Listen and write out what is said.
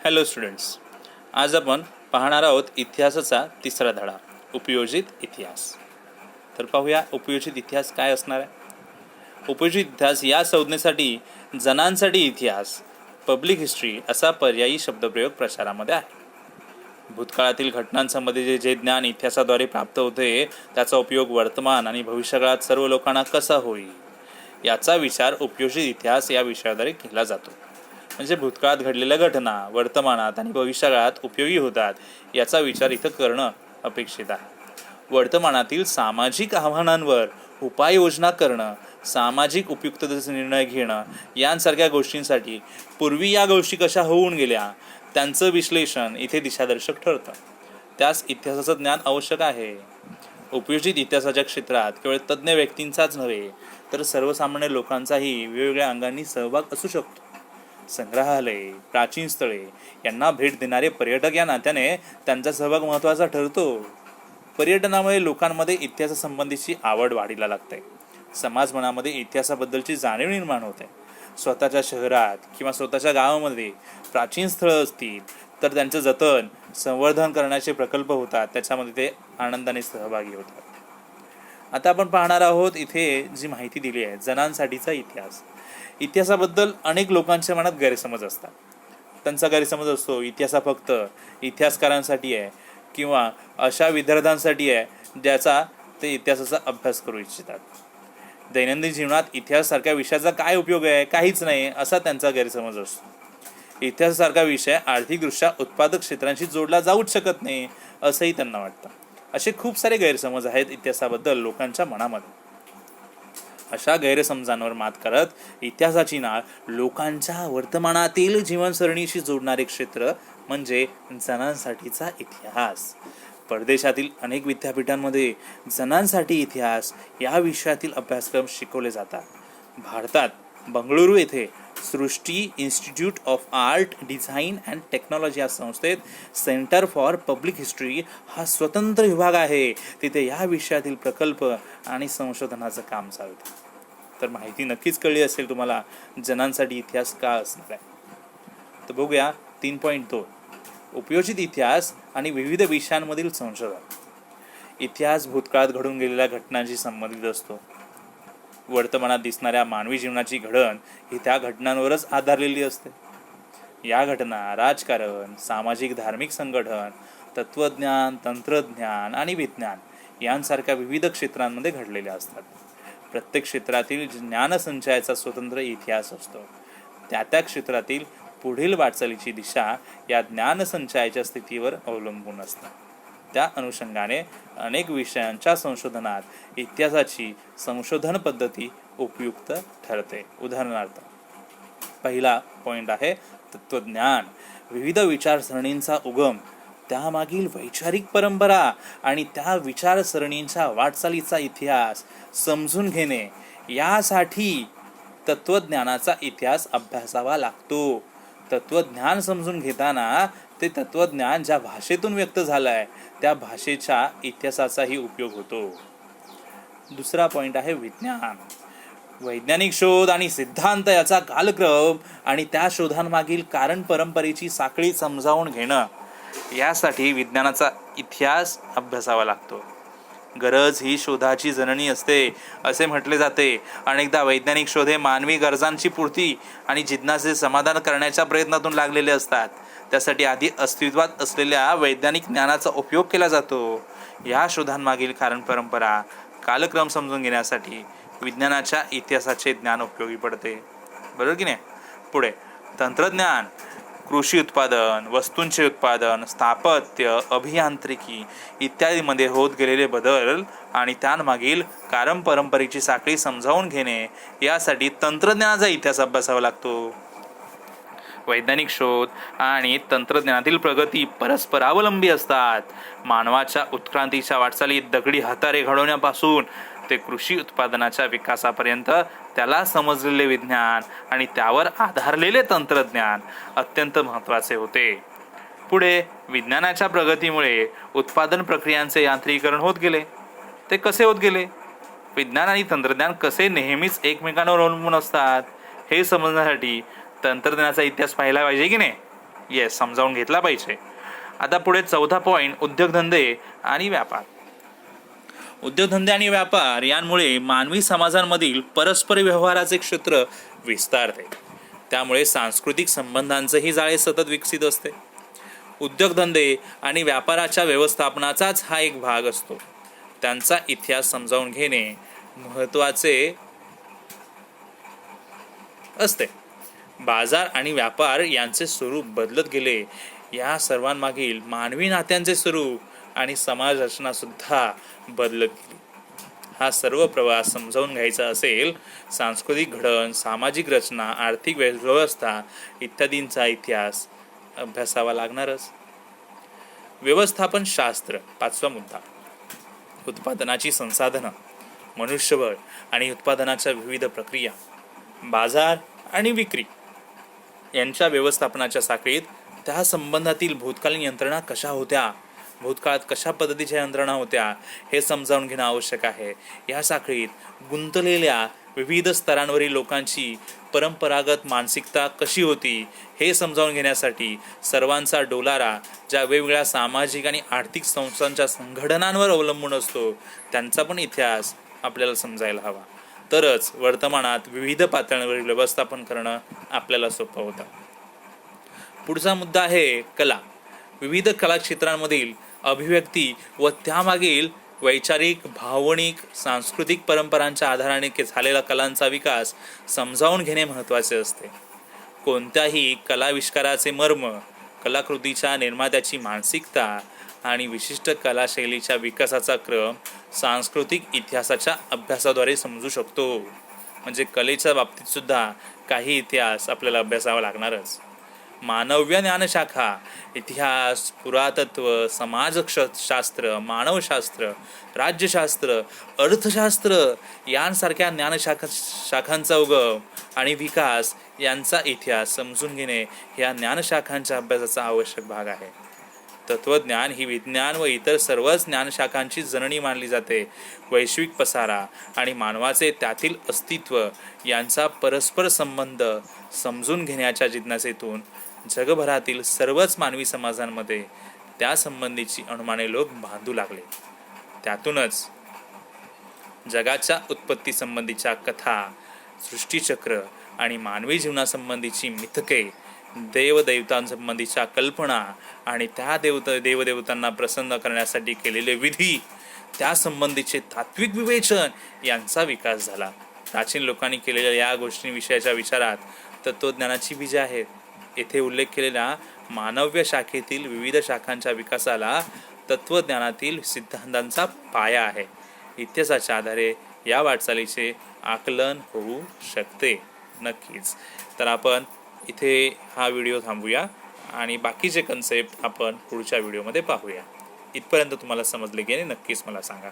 Hello students, आज आपण पाहणार आहोत इतिहासाचा तिसरा धडा, उपयोजित इतिहास. तर पाहूया उपयोजित इतिहास काय असणार आहे. उपयोजित इतिहास या संज्ञेसाठी जणांसाठी इतिहास, पब्लिक हिस्ट्री असा पर्यायी शब्दप्रयोग प्रचारामध्ये आहे. भूतकाळातील घटनांसंबंधीचे जे ज्ञान इतिहासाद्वारे प्राप्त होते त्याचा उपयोग वर्तमान आणि भविष्यकाळात सर्व लोकांना कसा होईल याचा विचार उपयोजित इतिहास या विषयाद्वारे केला जातो. म्हणजे भूतकाळात घडलेल्या घटना वर्तमानात आणि भविष्यकाळात उपयोगी होतात याचा विचार इथं करणं अपेक्षित आहे. वर्तमानातील सामाजिक आव्हानांवर उपाययोजना करणं, सामाजिक उपयुक्ततेचे निर्णय घेणं यांसारख्या गोष्टींसाठी पूर्वी या गोष्टी कशा होऊन गेल्या त्यांचं विश्लेषण इथे दिशादर्शक ठरतं. त्यास इतिहासाचं ज्ञान आवश्यक आहे. उपयोजित इतिहासाच्या क्षेत्रात केवळ तज्ज्ञ व्यक्तींचाच नव्हे तर सर्वसामान्य लोकांचाही वेगवेगळ्या अंगांनी सहभाग असू शकतो. संग्रहालये, प्राचीन स्थळे यांना भेट देणारे पर्यटक या नात्याने त्यांचा सहभाग महत्त्वाचा ठरतो. पर्यटनामुळे लोकांमध्ये इतिहासासंबंधीची आवड वाढीला लागते. समाज मनामध्ये इतिहासाबद्दलची जाणीव निर्माण होते. स्वतःच्या शहरात किंवा स्वतःच्या गावामध्ये प्राचीन स्थळं असतील तर त्यांचं जतन संवर्धन करण्याचे प्रकल्प होतात, त्याच्यामध्ये ते आनंदाने सहभागी होतात. आता आपण पाहणार आहोत इथे जी माहिती दिली आहे जणांसाठीचा इतिहास. इतिहासाबद्दल अनेक लोकांच्या मनात गैरसमज असतात. त्यांचा गैरसमज असतो इतिहास फक्त इतिहासकारांसाठी आहे किंवा अशा विद्यार्थ्यांसाठी आहे ज्याचा ते इतिहासाचा अभ्यास करू इच्छितात. दैनंदिन जीवनात इतिहासासारख्या विषयाचा काय उपयोग आहे, काहीच नाही असा त्यांचा गैरसमज असतो. इतिहासासारखा विषय आर्थिकदृष्ट्या उत्पादक क्षेत्रांशी जोडला जाऊच शकत नाही असंही त्यांना वाटतं. असे खूप सारे गैरसमज आहेत इतिहासाबद्दल लोकांच्या मनामध्ये. अशा गैरसमजांवर मात करत इतिहासाची नाळ लोकांच्या वर्तमानातील जीवनसरणीशी जोडणारे क्षेत्र म्हणजे जणांसाठीचा इतिहास. परदेशातील अनेक विद्यापीठांमध्ये जणांसाठी इतिहास या विषयातील अभ्यासक्रम शिकवले जातात. भारतात बंगळुरू येथे Srishti institute of art, design and technology या संस्थेत सेंटर फॉर पब्लिक हिस्ट्री हा स्वतंत्र विभाग आहे. तिथे या विषयातील प्रकल्प आणि संशोधनाचं काम चालतं. तर माहिती नक्कीच कळली असेल तुम्हाला जणांसाठी इतिहास का असणार आहे. तर बघूया 3.2 उपयोजित इतिहास आणि विविध विषयांमधील संशोधन. इतिहास भूतकाळात घडून गेलेल्या घटनांशी संबंधित असतो. वर्तमानात दिसणाऱ्या मानवी जीवनाची घडण ही त्या घटनांवरच आधारलेली असते. या घटना राजकारण, सामाजिक धार्मिक संघटन, तत्वज्ञान, तंत्रज्ञान आणि विज्ञान यांसारख्या विविध क्षेत्रांमध्ये घडलेल्या असतात. प्रत्येक क्षेत्रातील ज्ञानसंचयाचा स्वतंत्र इतिहास असतो. त्या क्षेत्रातील पुढील वाटचालीची दिशा या ज्ञानसंचयाच्या स्थितीवर अवलंबून असते. त्या अनुषंगाने अनेक विषयांच्या संशोधनात इतिहासाची संशोधन पद्धती उपयुक्त ठरते. उदाहरणार्थ पहिला पॉइंट आहे तत्वज्ञान. विविध विचारसरणींचा उगम, त्यामागील वैचारिक परंपरा आणि त्या विचारसरणींच्या वाटचालीचा इतिहास समजून घेणे यासाठी तत्वज्ञानाचा इतिहास अभ्यासावा लागतो. तत्वज्ञान समजून घेताना ते तत्वज्ञान ज्या भाषेतून व्यक्त झालंय त्या भाषेच्या इतिहासाचाही उपयोग होतो. दुसरा पॉइंट आहे विज्ञान. वैज्ञानिक शोध आणि सिद्धांत याचा कालक्रम आणि त्या शोधांमागील कारण परंपरेची साखळी समजावून घेणं यासाठी विज्ञानाचा इतिहास अभ्यासावा लागतो. गरज ही शोधाची जननी असते असे म्हटले जाते. अनेकदा वैज्ञानिक शोध हे मानवी गरजांची पूर्ती आणि जिज्ञासेचे समाधान करण्याच्या प्रयत्नातून लागलेले असतात. त्यासाठी आधी अस्तित्वात असलेल्या वैज्ञानिक ज्ञानाचा उपयोग केला जातो. या शोधांमागील कारण परंपरा, कालक्रम समजून घेण्यासाठी विज्ञानाच्या इतिहासाचे ज्ञान उपयोगी पडते. बरोबर की नाही. पुढे तंत्रज्ञान. कृषी उत्पादन, वस्तूंचे उत्पादन, स्थापत्य, अभियांत्रिकी इत्यादीमध्ये होत गेलेले बदल आणि त्यांमागील कारण परंपरेची साखळी समजावून घेणे यासाठी तंत्रज्ञानाचा इतिहास अभ्यासावा लागतो. वैज्ञानिक शोध आणि तंत्रज्ञानातील प्रगती परस्परावलंबी असतात. मानवाच्या उत्क्रांतीच्या वाटचालीत दगडी हातारे घडवण्यापासून ते कृषी उत्पादनाच्या विकासापर्यंत त्याला समजलेले विज्ञान आणि त्यावर आधारलेले तंत्रज्ञान अत्यंत महत्त्वाचे होते. पुढे विज्ञानाच्या प्रगतीमुळे उत्पादन प्रक्रियांचे यांत्रिकीकरण होत गेले. ते कसे होत गेले? विज्ञान आणि तंत्रज्ञान कसे नेहमीच एकमेकांवर अवलंबून असतात हे समजण्यासाठी तंत्रज्ञानाचा इतिहास पाहिला पाहिजे की नाही. येस, समजावून घेतला पाहिजे. आता पुढे 4था पॉईंट, उद्योगधंदे आणि व्यापार. उद्योगधंदे आणि व्यापार यांमुळे मानवी समाजांमधील परस्पर व्यवहाराचे क्षेत्र विस्तारते. त्यामुळे सांस्कृतिक संबंधांचेही जाळे सतत विकसित असते. उद्योगधंदे आणि व्यापाराच्या व्यवस्थापनाचाच हा एक भाग असतो. त्यांचा इतिहास समजावून घेणे महत्त्वाचे असते. बाजार आणि व्यापार यांचे स्वरूप बदलत गेले. या सर्वांमागील मानवी नात्यांचे स्वरूप आणि समाज रचना सुद्धा बदलत गेली. हा सर्व प्रवास समजावून घ्यायचा असेल, सांस्कृतिक घडण, सामाजिक रचना, आर्थिक व्यवस्था इत्यादींचा इतिहास अभ्यासावा लागणारच. व्यवस्थापन शास्त्र, 5वा मुद्दा. उत्पादनाची संसाधनं, मनुष्यबळ आणि उत्पादनाच्या विविध प्रक्रिया, बाजार आणि विक्री यांच्या व्यवस्थापनाच्या साखळीत त्या संबंधातील भूतकालीन यंत्रणा कशा होत्या, भूतकाळात कशा पद्धतीच्या यंत्रणा होत्या हे समजावून घेणं आवश्यक आहे. या साखळीत गुंतलेल्या विविध स्तरांवरील लोकांची परंपरागत मानसिकता कशी होती हे समजावून घेण्यासाठी सर्वांचा डोलारा ज्या वेगवेगळ्या सामाजिक आणि आर्थिक संस्थांच्या संघटनांवर अवलंबून असतो त्यांचा पण इतिहास आपल्याला समजायला हवा. तरच वर्तमानात विविध पातळ्यांवरील व्यवस्थापन करणं आपल्याला सोपं होतं. पुढचा मुद्दा आहे कला. विविध कला क्षेत्रांमधील अभिव्यक्ती व त्यामागील वैचारिक, भावनिक, सांस्कृतिक परंपरांच्या आधाराने झालेला कलांचा विकास समजावून घेणे महत्त्वाचे असते. कोणत्याही कलाविष्काराचे मर्म, कलाकृतीच्या निर्मात्याची मानसिकता आणि विशिष्ट कलाशैलीच्या विकासाचा क्रम सांस्कृतिक इतिहासाच्या अभ्यासाद्वारे समजू शकतो. म्हणजे कलेच्या बाबतीत सुद्धा काही इतिहास आपल्याला अभ्यासावा लागणारच. मानव्य ज्ञानशाखा, इतिहास, पुरातत्व, समाजशास्त्र, मानवशास्त्र, राज्यशास्त्र, अर्थशास्त्र यांसारख्या शाखांचा उगम आणि विकास यांचा इतिहास समजून घेणे या ज्ञानशाखांच्या अभ्यासाचा आवश्यक भाग आहे. तत्त्वज्ञान ही विज्ञान व इतर सर्वच ज्ञानशाखांची जननी मानली जाते. वैश्विक पसारा आणि मानवाचे त्यातील अस्तित्व यांचा परस्पर संबंध समजून घेण्याच्या जिज्ञासेतून जगभरातील सर्वच मानवी समाजांमध्ये त्या संबंधीची अनुमाने लोक बांधू लागले. त्यातूनच जगाच्या उत्पत्ती संबंधीच्या कथा, सृष्टीचक्र आणि मानवी जीवनासंबंधीची मिथके, देवदेवतांसंबंधीच्या कल्पना आणि त्या देवदेवतांना प्रसन्न करण्यासाठी केलेले विधी, त्या संबंधीचे तात्विक विवेचन यांचा विकास झाला. प्राचीन लोकांनी केलेल्या या गोष्टींविषयाच्या विचारात तत्त्वज्ञानाची बीजे आहेत. येथे उल्लेख केलेल्या मानव्य शाखेतील विविध शाखांच्या विकासाला तत्त्वज्ञानातील सिद्धांतांचा पाया आहे. इतिहासाच्या आधारे या वाटचालीचे आकलन होऊ शकते. नक्कीच. तर आपण इथे हा व्हिडिओ थांबूया आणि बाकीचे कन्सेप्ट आपण पुढच्या व्हिडिओमध्ये पाहूया. इथपर्यंत तुम्हाला समजले की नाही नक्कीच मला सांगा.